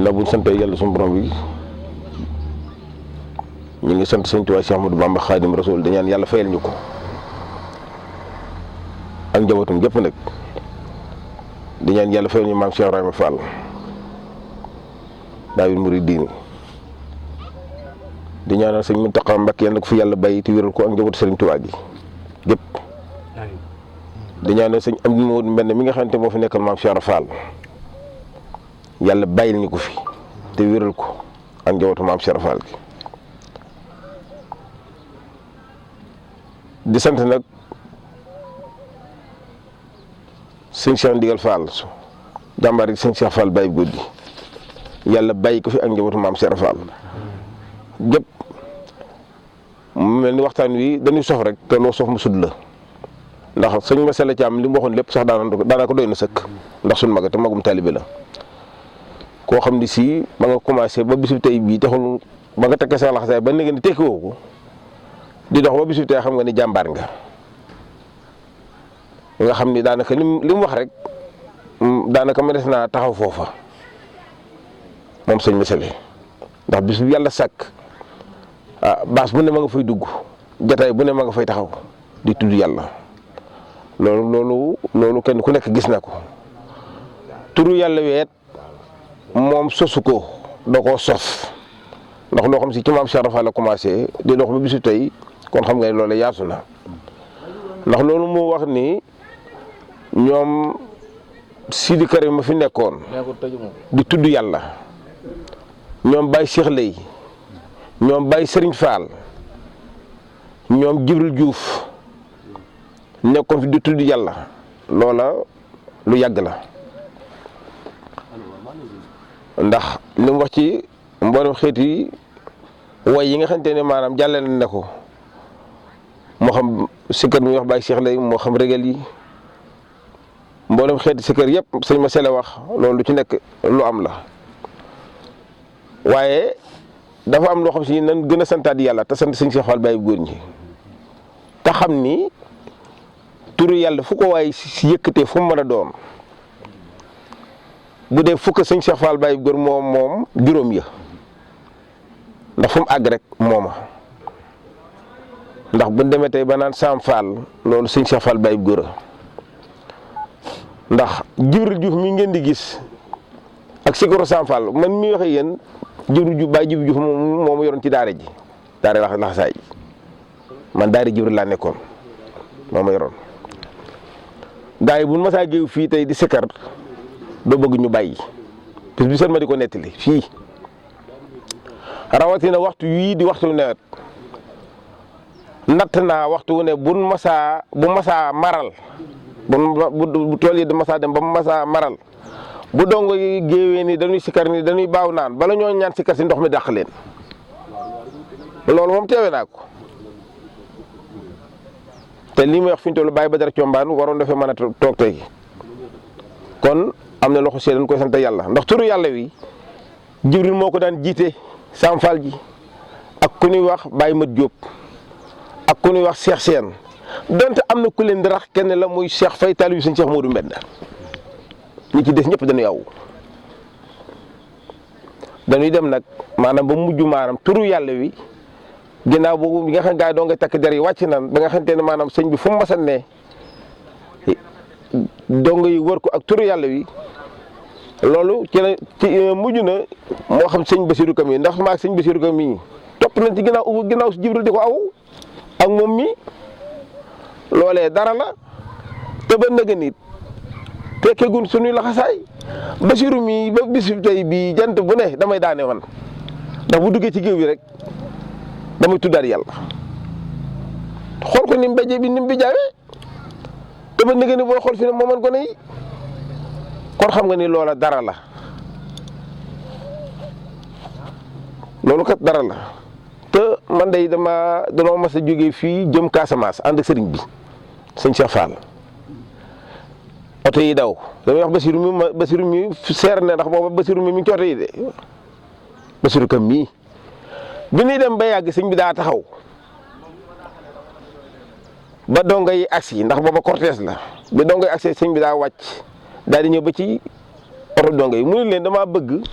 ginnaaw bu ñu santee yàlla suñu borom bi ñu ngi sant sëñ Tuubaa Cheikh Ahmadou Bamba Xaadim Rasuul di ñaan yàlla fayal ñu ko ak njabootum gépp nag di ñaan yàlla fayal ñu maam Cheikh Ibrahima Fall Baabul Muridiin di ñaanal sëñ Muntaxa Mbakke yàlla ko fi yàlla bàyyi te wéral ko ak njabootu sëriñ Tuubaa gi gépp di ñaanal sëñ Amdi Moodu Mbenn mi nga xamante moo fi nekkal maam Cheikh Fall yàlla bàyyil ñu ko fi te wéral ko ak njabootu maam Cheikh Fall gi di sant nag sëñ Cheikh Ndigal Fall jàmbaar yi sëñ Cheikh Fall bàyyi góor gi yàlla bàyyi ko fi ak njabootu maam Cheikh Fall gépp mu mel ni waxtaan wi dañuy sof rek te loo sof mu sud la ndax sëñ ma sella ci am li mu waxoon lépp sax daanaka doy na sëkk ndax suñ maga te magum taalibe la koo xam ni si ba nga commencé ba bisu tey bii taxul ba nga tekkee sa laxasaay ba nga ni tekki woo ko di dox ba bisu tey xam nga ni jàmbaar nga xam ni daanaka li mu wax rek daanaka ma des naa taxaw foofa moom sëñ ma sele ndax bisu yàlla sàkk baas bu ne ma nga fay dugg jataay bu ne ma nga fay taxaw di tudd yàlla loolu kenn ku nekk gis na ko turu yàlla weet moom sosu ko da koo sof ndax loo xam si ci maam Cheikh Rafa la commencé di dox ba bisu tey kon xam nga ne loolu yaatu na ndax loolu moo wax ni ñoom Sidi Karim ma fi nekkoon di tudd yàlla ñoom Baye Cheikh Lay ñoom Baye Serigne Fall ñoom Jibril Diouf nekkoon fi di tudd yàlla loola lu yàgg la ndax li mu wax ci mboolem xeeti way yi nga xamante ne maanaam jàllale na ko moo xam sikkar mi wax Baye Cheikh Lay moo xam régal yi mboolem xeeti sikkar yëpp sëñ ma sele wax loolu lu ci nekk lu am la waaye dafa am loo xam si nan gën a santaat yàlla te sant sëñ Cheikh Fall Baye góor ñi te xam ni turu yàlla fu ko waaye si yëkkatee fu mu mën a doon bu dee fukk sëñ Cheikh Fall Baye góor moom juróom ya ndax fu mu àgg rek mooma ndax bu demee tey ba naan Sam Fall loolu sëñ Cheikh Fall Baye góor ndax Jibril Diouf mi ngeen di gis ak Sikoro Sam Fall man mi waxe yéen Jibril Diouf Baye Jibril Diouf moom ma yoroon ci daara ji daara laxasaay man daara Jibril laa nekkoon moo ma yoroon gaa yi bu ma saa géew fii tey di sikkar doo bëgg ñu bàyyi bis bi seen ma di ko nettali fii rawatina waxtu yii di waxtu nawet natt naa waxtu wu ne bu masaa maral bu tool yi da masaa dem ba masaa maral bu dongo yi géewee ni dañuy sikkar ni dañuy baaw naan bala ñoo ñaan sikkar si ndox mi dàq leen loolu moom teewe naa ko te lii may wax fi ñu toll bàyyi ba dara combaan waroon dafee mën a toog tey kon am na loxo see dañ koy sant yàlla ndax turu yàlla wi Jibril moo ko daan jiite Sam Fall ji ak ku ñuy wax Baye Mat Diop ak ku ñuy wax Cheikh Sène donte am na ku leen di rax kenn la muy Cheikh Faye taalibe sëñ Cheikh Modou Mbenda ñi ci des ñëpp dañuy aw dañuy dem nag maanaam ba mujj maanaam turu yàlla wi ginnaaw boobu bi nga xam gaa yi doo nga takk der yi wàcc nan ba nga xamante ne maanaam sëñ bi fu mu masan ne dong yi wër ko ak turu yàlla wi loolu ci mujj na moo xam sëñ Bassirou Kam yi ndax maa sëñ Bassirou Kam yi topp nañ ci ginnaaw Jibril di ko aw ak moom mi loolee dara la te ba nëgë nit fekke gun suñuy laxasaay Bassirou mi ba bisu tey bii jant bu ne damay daane wan ndax bu duggee ci géew bi rek damay tuddaat yàlla xool ko ni mu béjee bi ni mu bi jaawee te ba nëgë ni booy xool fi ne moo mën gone yi kon xam nga ni loola dara la loolu kat dara la te man day danoo mas a jógee fii jëm Casamance ànd ak sëriñ bi sëñ Cheikh Fall oto yi daw damay wax Bassirou mi seer ne ndax booba Bassirou mi ngi ci oto yi de Bassirou Kam mii bi ñuy dem ba yàgg sëñ bi daa taxaw ba dongo yi agsi ndax booba cortège la bi dongo yi agsi sëñ bi daa wàcc daal di ñëw ba ci oto dongo yi mu ne leen damaa bëgg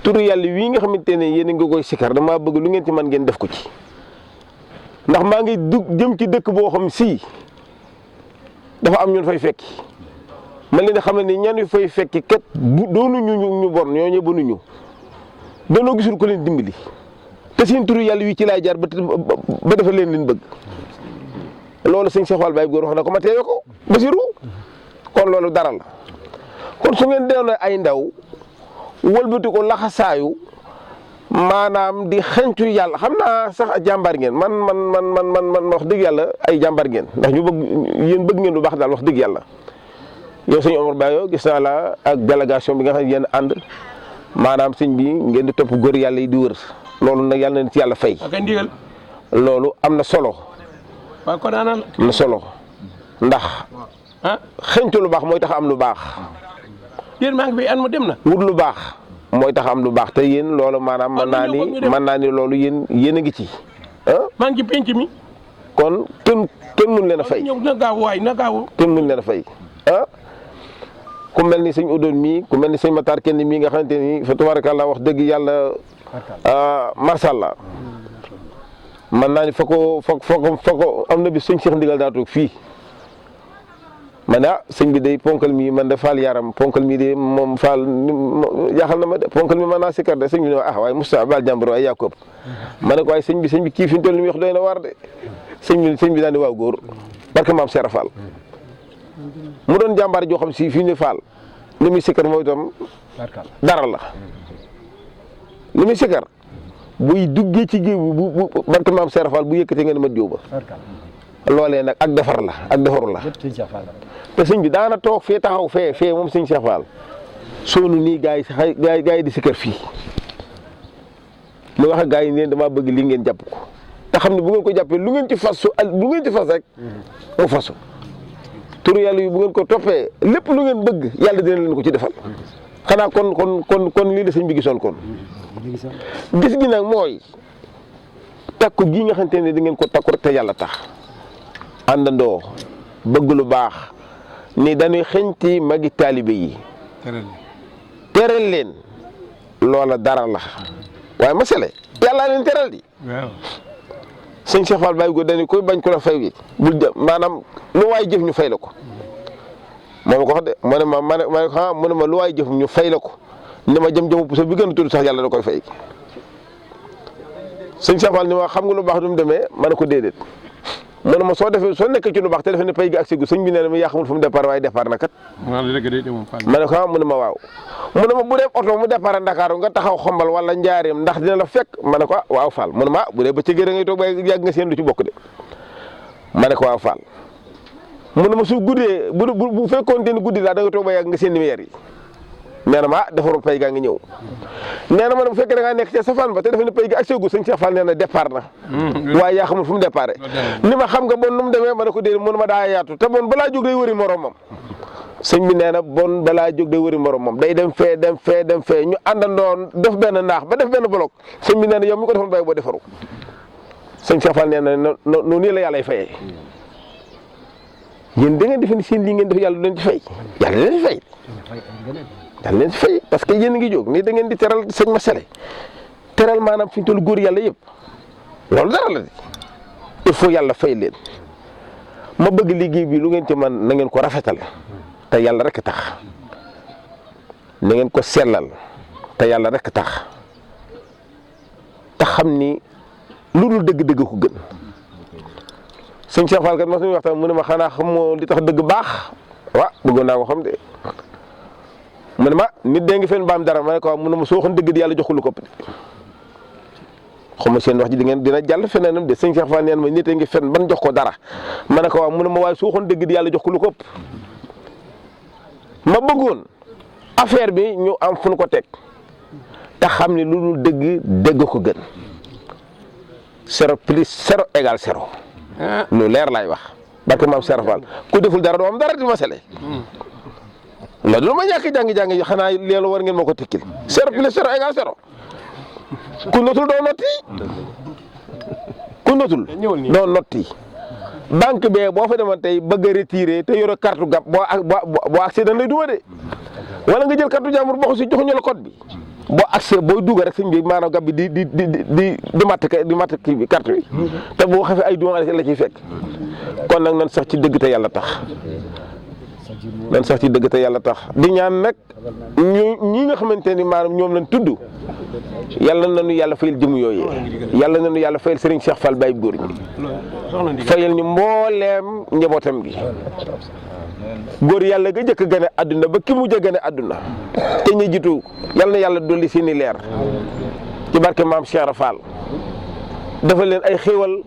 turu yàlla wii nga xamante ne yéen a ngi koy sikar damaa bëgg lu ngeen ci man ngeen def ko ci ndax maa ngi jëm ci dëkk boo xam si dafa am ñun fay fekki ma leen di xam ne ni ñan fay fekki kat doonu ñu bon ñooñu bonuñu danoo gisul ko leen dimbali te seen turu yàlla wi ci laay jaar ba dafa leen bëgg loolu sëñ Cheikh Fall Baye góor wax na ko ma teewe ko Basiru kon loolu dara la kon su ngeen doon ay ndaw wëlbati ko laxasaayu maanaam di xencu yàlla xam naa sax jàmbaar ngeen man wax dëgg yàlla ay jàmbaar ngeen ndax ñu bëgg yéen bëgg ngeen lu baax daal wax dëgg yàlla yow sëñ Omar Bayo gis naa la ak délégation bi nga xam ne yéen ànd maanaam sëñ bi ngeen di topp góor yàlla yi di wër loolu nag yàlla na ci yàlla fay. ak ndigal loolu am na solo. waaw kon am na solo ndax. xencu lu baax mooy tax am lu baax. yéen maa ngi fi an mu dem na. wut lu baax mooy tax am lu baax te yéen loolu maanaam mën naa ni loolu yéen a ngi ci. maa ngi ci penc mi. kon kenn mun leen a fay. ñëw na gaaw waay na gaaw. kenn mun leen a fay ku mel ni sëñ Udoon mii ku mel ni sëñ Matar kenn mii nga xamante ni fa tabarakallah wax dëgg yàlla macha allah man naa ni fa ko am na bi sëñ Cheikh Ndigal daa toog fii ma ne sëñ bi day ponkal mii man de faal yaram ponkal mii de moom faal jaaxal na ma de ponkal mi mën naa sikkar de sëñ bi ne waaye Moustapha baal jàmbur waaye yaa ko ëpp ma ne ko waaye sëñ bi kii fi ñu toll ni mu wax doy na war de sëñ bi daan di waaw góor barke maam Seera Fall mu doon jàmbaar joo xam si fii ne Fall li muy sikkar mooy itam dara la li muy sikkar buy duggee ci géew bu barke maam Seera Fall bu yëkkatee nga ne ma diw ba loolee nag ak defar la ak defaru la te sëñ bi daana toog fee taxaw fee moom sëñ Cheikh Fall soonu nii gaa yi di sikkar fii mu wax ak gaa yi neen damaa bëgg lii ngeen jàpp ko te xam ne bu ngeen ko jàppee lu ngeen ci fas rek mu fasu turu yàlla yi bu ngeen ko toppee lépp lu ngeen bëgg yàlla dina leen ko ci defal xanaa kon lii la sëñ bi gisoon kon gis gi nag mooy takku gii nga xamante ne da ngeen ko takku rek te yàlla tax àndandoo bëgg lu baax ni dañuy xeñti magi taalibe yi teral leen loola dara la waaye masale yàllaa leen teral di sëñ Cheikh Fall Baye go dañu koy bañ ko la fay wi bul maanaam lu waay jëf ñu fay la ko moom ko wax de mu ne ma lu waay jëf ñu fay la ko ni ma jëm puso bi gën a tudd sax yàlla da koy fay sëñ Cheikh Fall ni ma xam nga lu baax du mu demee ma ne ko déedéet mu ne ma soo nekkee ci lu baax te defe ne pay gi ak sigu sëñ bi nee na ma yaa xamul fu mu départ waaye départ na kat ma ne ko mu ne ma waaw mu ne ma bu dee oto mu départ Ndakaaru nga taxaw xombal wala njaareem ndax dina la fekk ma ne ko waaw Fall mu ne ma bu dee ba ci gërë ngay toog ba yàgg nga seen lu ci bokk de ma ne ko waaw Fall mu ne ma su guddee bu fekkoon te ni guddi laa da nga toog ba yàgg nga seen numéro yi nee na ma defarul pay gaa ngi ñëw nee na ma ne bu fekkee da ngaa nekk ca safaan ba te defe ne pay gi ak seegu sëñ Cheikh Fall nee na départ na waaye yaa xamul fu mu départ ni ma xam nga bon nu mu demee ma ne ko déedéet mënu ma daa yaatu te bon balaa jóg day wëri moromam sëñ bi nee na bon balaa jóg day wëri moromam day dem fee ñu àndandoo def benn naax ba def benn bloc sëñ bi nee na yow mi ko defoon bàyyi boo defaru sëñ Cheikh Fall nee na noonu nii la yàlla fayee yéen da ngeen defe ni seen lii ngeen def yàlla du leen ci fay yàlla leen ci fay daal leen fay parce que yéen a ngi jóg nii da ngeen di teral sëñ Masele teral maanaam fi ñu toll góor yàlla yëpp loolu dara la il faut yàlla fay leen ma bëgg liggéey bi lu ngeen ci man na ngeen ko rafetal te yàlla rek tax na ngeen ko sellal te yàlla rek tax te xam ni lu dul dëgg-dëgg ko gën sëñ Cheikh Fall kat ma suñu waxtaan mu ne ma xanaa xamoo li tax dëgg baax waaw bëggoon naa ko xam de. mu ne ma nit dee ngi fen baam dara ma ne ko mu ne ma soo waxoon dëgg di yàlla jox ko lu ko xam ma seen wax ji dina jàll feneenam de sëñ Cheikh Fall neen ma nit a ngi fen ban jox ko dara ma ne ko waaw mu ne ma waaye soo waxoon dëgg di yàlla jox ko lu ko ma bëggoon affaire bi ñu am fu ñu ko teg te xam ni lu dul dëgg ko gën 0 plus 0 égale 0 lu leer laay wax barke maam Cheikh Fall ku deful dara doo am dara di masale loolu lu ma ñàkk jàngi xanaa leelu war ngeen ma ko tekkil 0 plus 0 égale 0 ku notul doo notti banque bee boo fa demoon tey bëgg a retiré te yore carte gab boo accident lay duma de wala nga jël carte jàmbur boo ko si joxuñu la code bi boo accès booy dugg rek sëñ bi maanaam gab bi di matt kii bi carte bi te boo xefee ay duuma la ciy fekk kon nag nan sax ci dëgg te yàlla tax nan sax ci dëgg te yàlla tax di ñaan nag ñi nga xamante ni maanaam ñoom lañ tudd yàlla nañu yàlla fayal jëm yooyu yàlla nañu yàlla fayal Serigne Cheikh Fall Baye góor ñi fayal ñu mbooleem njabootam gi góor yàlla ga jëkk gane àdduna ba ki mujj a gane àdduna te ñu jiitu yàlla na yàlla dolli seeni leer ci barke maam Cheikh Fall dafa leen ay xéewal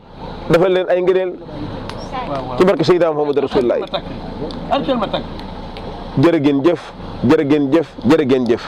dafa leen ay ngëneel ci barke Seydina Muhammad Rasulullah jërë ngeen jëf jërë ngeen jëf jërë ngeen jëf